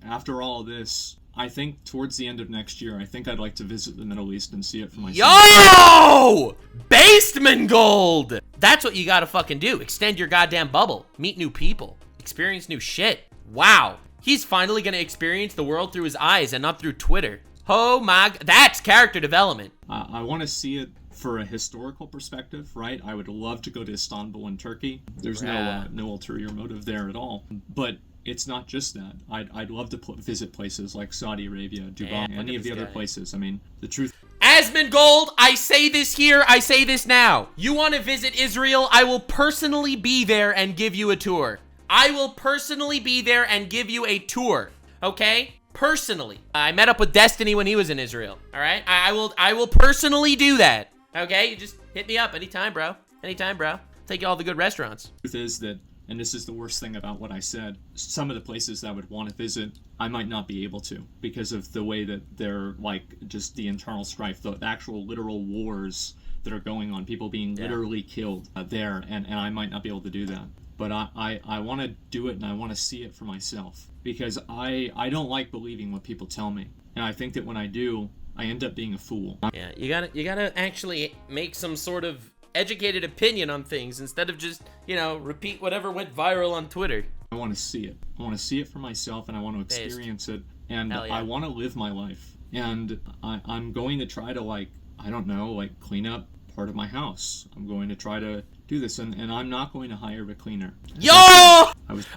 D: after all this, I think towards the end of next year, I think I'd like to visit the Middle East and see it for myself.
A: Yo! Asmongold! That's what you gotta fucking do. Extend your goddamn bubble. Meet new people. Experience new shit. Wow. He's finally gonna experience the world through his eyes and not through Twitter. Oh my... That's character development.
D: I want to see it for a historical perspective, right? I would love to go to Istanbul in Turkey. There's no ulterior motive there at all. But it's not just that. I'd love to visit places like Saudi Arabia, Dubai, any of the other places. I mean, the truth...
A: Asmongold, I say this here, I say this now. You want to visit Israel? I will personally be there and give you a tour. I will personally be there and give you a tour, okay? Personally. I met up with Destiny when he was in Israel, all right? I will personally do that, okay? You just hit me up anytime, bro. Anytime, bro. Take you all the good restaurants.
D: The truth is that, and this is the worst thing about what I said, some of the places that I would want to visit, I might not be able to because of the way that they're like just the internal strife, the actual literal wars that are going on, people being literally killed there, and I might not be able to do that. But I want to do it, and I want to see it for myself because I don't like believing what people tell me, and I think that when I do, I end up being a fool.
A: Yeah, you gotta actually make some sort of educated opinion on things instead of just, you know, repeat whatever went viral on Twitter.
D: I want to see it. I want to see it for myself, and I want to experience it, and I want to live my life. And I'm going to try to, like, I don't know, like, clean up part of my house. I'm going to try to do this, and I'm not going to hire a cleaner.
A: Yo!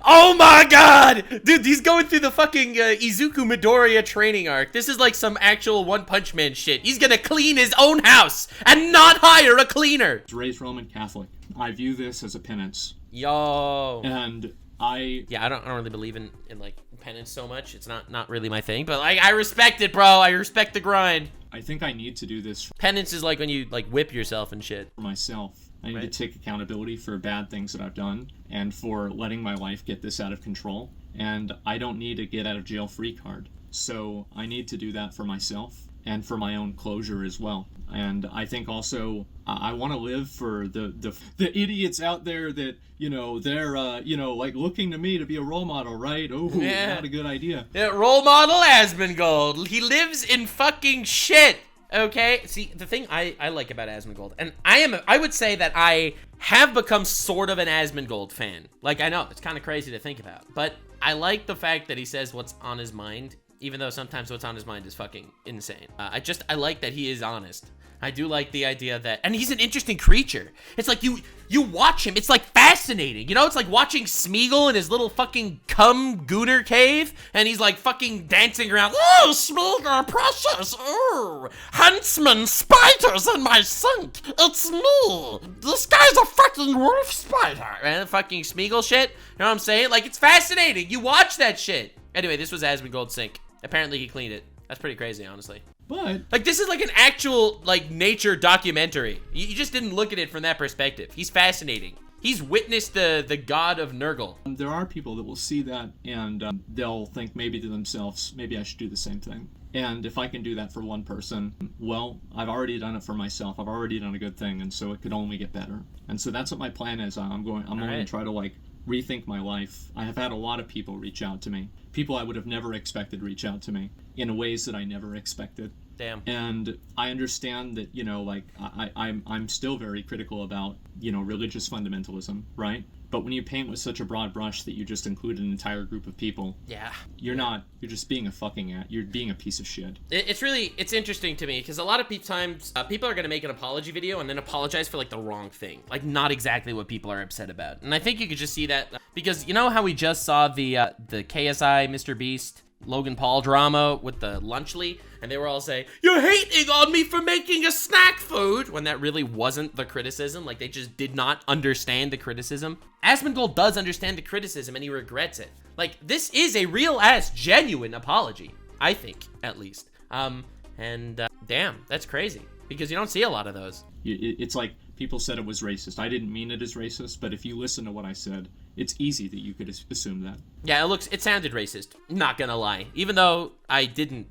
A: Oh my god! Dude, he's going through the fucking Izuku Midoriya training arc. This is like some actual One Punch Man shit. He's gonna clean his own house and not hire a cleaner.
D: I was raised Roman Catholic. I view this as a penance.
A: Yo.
D: And
A: I don't really believe in like penance so much. It's not really my thing, but like I respect it, bro. I respect the grind.
D: I think I need to do this
A: Penance is like when you like whip yourself and shit.
D: for myself. I need to take accountability for bad things that I've done and for letting my life get this out of control. And I don't need a get out of jail free card. So I need to do that for myself and for my own closure as well. And I think also I want to live for the idiots out there that, you know, they're, like looking to me to be a role model, right? Oh, not a good idea.
A: Role model Asmongold. He lives in fucking shit. Okay, see, the thing I like about Asmongold, and I would say that I have become sort of an Asmongold fan. Like, I know, it's kind of crazy to think about, but I like the fact that he says what's on his mind even though sometimes what's on his mind is fucking insane. I like that he is honest. I do like the idea that, and he's an interesting creature. It's like you watch him, it's like fascinating. You know, it's like watching Smeagol in his little fucking cum gooner cave, and he's like fucking dancing around. Oh, Smeagol, precious. Oh, huntsman, spiders in my sink. It's me. This guy's a fucking wolf spider. And fucking Smeagol shit. You know what I'm saying? Like, it's fascinating. You watch that shit. Anyway, this was Asmongold's sink. Apparently he cleaned it. That's pretty crazy, honestly.
D: But
A: Like, this is like an actual, like, nature documentary. You just didn't look at it from that perspective. He's fascinating. He's witnessed the god of Nurgle.
D: there are people that will see that and they'll think maybe to themselves, maybe I should do the same thing. And if I can do that for one person, well, I've already done it for myself. I've already done a good thing, and so it could only get better. And so that's what my plan is. I'm going to try to, like, rethink my life. I have had a lot of people reach out to me. People I would have never expected reach out to me in ways that I never expected.
A: Damn.
D: And I understand that, you know, like, I'm still very critical about, you know, religious fundamentalism, right? But when you paint with such a broad brush that you just include an entire group of people,
A: Yeah.
D: you're just being a fucking you're being a piece of shit.
A: It's interesting to me because a lot of times people are going to make an apology video and then apologize for like the wrong thing, like not exactly what people are upset about. And I think you could just see that because you know how we just saw the KSI Mr. Beast Logan Paul drama with the Lunchly, and they were all saying, "You're hating on me for making a snack food," when that really wasn't the criticism. Like, they just did not understand the criticism. Asmongold does understand the criticism, and he regrets it. Like, this is a real-ass, genuine apology. I think, at least. Damn, that's crazy. Because you don't see a lot of those.
D: It's like people said it was racist. I didn't mean it as racist, but if you listen to what I said, it's easy that you could assume that.
A: Yeah, it sounded racist. Not gonna lie. Even though I didn't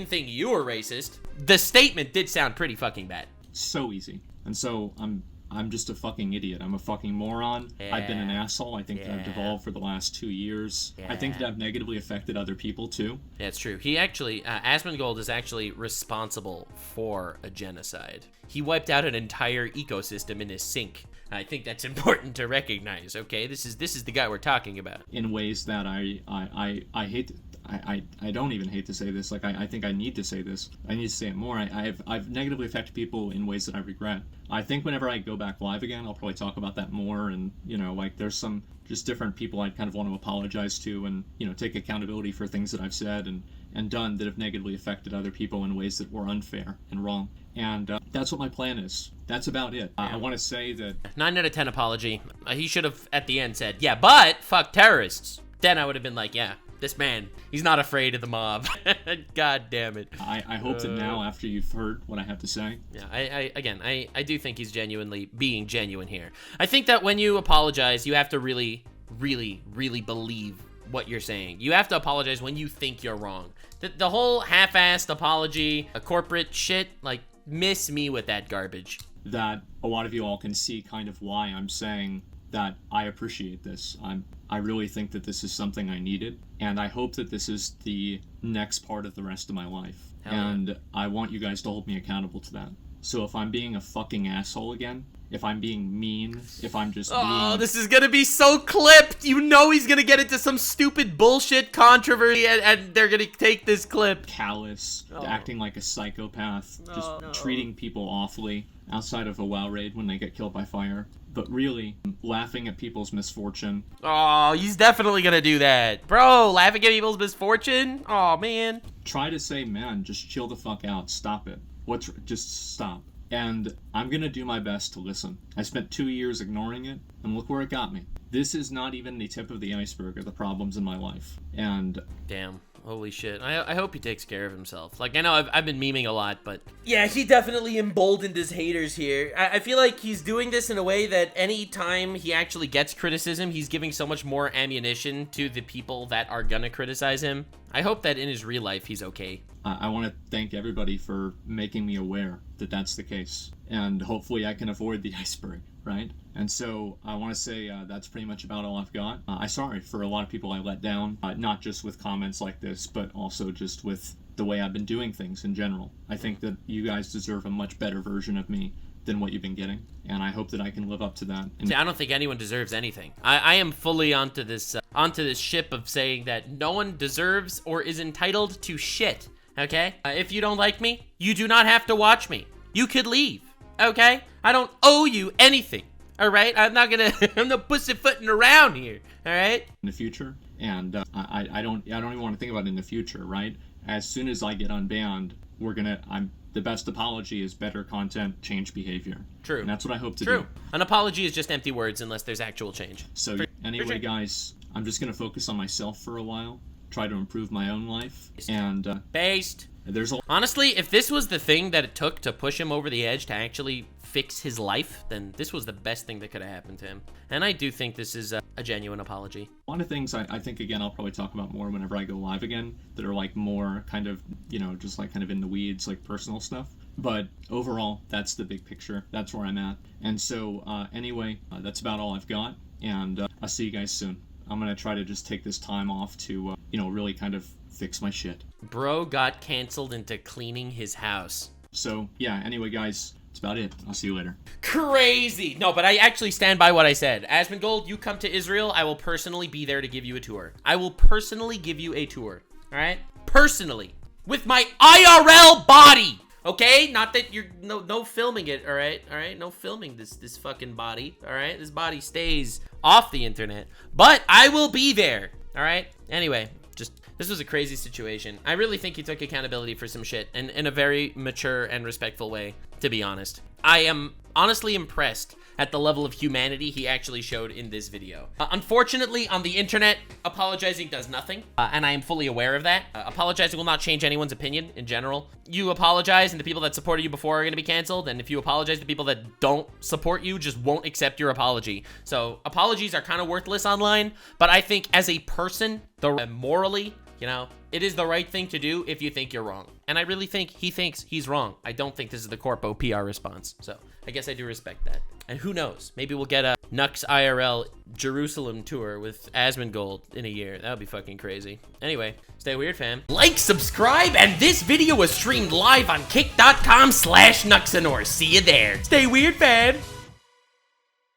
A: think you were racist, the statement did sound pretty fucking bad.
D: So easy. And so I'm just a fucking idiot. I'm a fucking moron.
A: Yeah.
D: I've been an asshole. I think that I've devolved for the last 2 years. I think that I've negatively affected other people too.
A: Yeah, it's true. He actually, Asmongold is actually responsible for a genocide. He wiped out an entire ecosystem in his sink. I think that's important to recognize. Okay, this is the guy we're talking about.
D: In ways that I hate. I don't even hate to say this. Like, I think I need to say this. I need to say it more. I've negatively affected people in ways that I regret. I think whenever I go back live again, I'll probably talk about that more. And, you know, like, there's some just different people I kind of want to apologize to and, you know, take accountability for things that I've said and done that have negatively affected other people in ways that were unfair and wrong. And that's what my plan is. That's about it. I want to say that
A: 9 out of 10 apology. He should have at the end said, "Yeah, but fuck terrorists." Then I would have been like, yeah, this man, he's not afraid of the mob. God damn it.
D: I hope that now, after you've heard what I have to say.
A: Yeah, I do think he's genuinely being genuine here. I think that when you apologize, you have to really, really, really believe what you're saying. You have to apologize when you think you're wrong. The whole half-assed apology, a corporate shit, like, miss me with that garbage.
D: That a lot of you all can see kind of why I'm saying that I appreciate this. I really think that this is something I needed, and I hope that this is the next part of the rest of my life. And I want you guys to hold me accountable to that. So if I'm being a fucking asshole again, if I'm being mean, if I'm just being...
A: this is gonna be so clipped! You know he's gonna get into some stupid bullshit controversy and they're gonna take this clip.
D: Callous, acting like a psychopath, treating people awfully outside of a WoW raid when they get killed by fire. But really, laughing at people's misfortune.
A: Oh, he's definitely gonna do that. Bro, laughing at people's misfortune? Oh, man.
D: Try to say, man, just chill the fuck out. Stop it. Just stop. And I'm gonna do my best to listen. I spent 2 years ignoring it, and look where it got me. This is not even the tip of the iceberg of the problems in my life. And...
A: Damn. Holy shit. I hope he takes care of himself. Like, I know I've been memeing a lot, but... Yeah, he definitely emboldened his haters here. I feel like he's doing this in a way that any time he actually gets criticism, he's giving so much more ammunition to the people that are gonna criticize him. I hope that in his real life, he's okay.
D: I want to thank everybody for making me aware that that's the case. And hopefully I can avoid the iceberg, right? And so I want to say that's pretty much about all I've got. I'm sorry for a lot of people I let down, not just with comments like this, but also just with the way I've been doing things in general. I think that you guys deserve a much better version of me than what you've been getting. And I hope that I can live up to that.
A: See, I don't think anyone deserves anything. I am fully onto this ship of saying that no one deserves or is entitled to shit, okay? If you don't like me, you do not have to watch me. You could leave, okay? I don't owe you anything, all right? I'm not pussyfooting around here, all right?
D: In the future, and I don't even want to think about it in the future, right? As soon as I get unbanned, the best apology is better content, change behavior.
A: True.
D: And that's what I hope to
A: True.
D: do.
A: An apology is just empty words unless there's actual change.
D: So anyway, guys, I'm just going to focus on myself for a while, try to improve my own life, and
A: Based.
D: there's a
A: Honestly, if this was the thing that it took to push him over the edge to actually fix his life, then this was the best thing that could have happened to him. And I do think this is a genuine apology.
D: lot of things I think, again, I'll probably talk about more whenever I go live again, that are like more kind of, just like kind of in the weeds, like personal stuff. But overall, that's the big picture. That's where I'm at. And so anyway, that's about all I've got. And I'll see you guys soon. I'm going to try to just take this time off to, really kind of fix my shit.
A: Bro got canceled into cleaning his house.
D: So yeah, anyway, guys, that's about it. I'll see you later.
A: Crazy. No, but I actually stand by what I said. Asmongold, you come to Israel, I will personally be there to give you a tour. I will personally give you a tour. All right? Personally. With my IRL body. Okay? Not that you're no filming it, all right? All right? No filming this fucking body, all right? This body stays off the internet. But I will be there. All right? Anyway, this was a crazy situation. I really think he took accountability for some shit in a very mature and respectful way, to be honest. I am honestly impressed at the level of humanity he actually showed in this video. Unfortunately, on the internet, apologizing does nothing, and I am fully aware of that. Apologizing will not change anyone's opinion in general. You apologize, and the people that supported you before are going to be canceled, and if you apologize, the people that don't support you just won't accept your apology. So apologies are kind of worthless online, but I think as a person, morally, it is the right thing to do if you think you're wrong. And I really think he thinks he's wrong. I don't think this is the Corpo PR response. So I guess I do respect that. And who knows? Maybe we'll get a Nux IRL Jerusalem tour with Asmongold in a year. That would be fucking crazy. Anyway, stay weird, fam. Like, subscribe, and this video was streamed live on kick.com/Nuxanor. See you there. Stay weird, fam.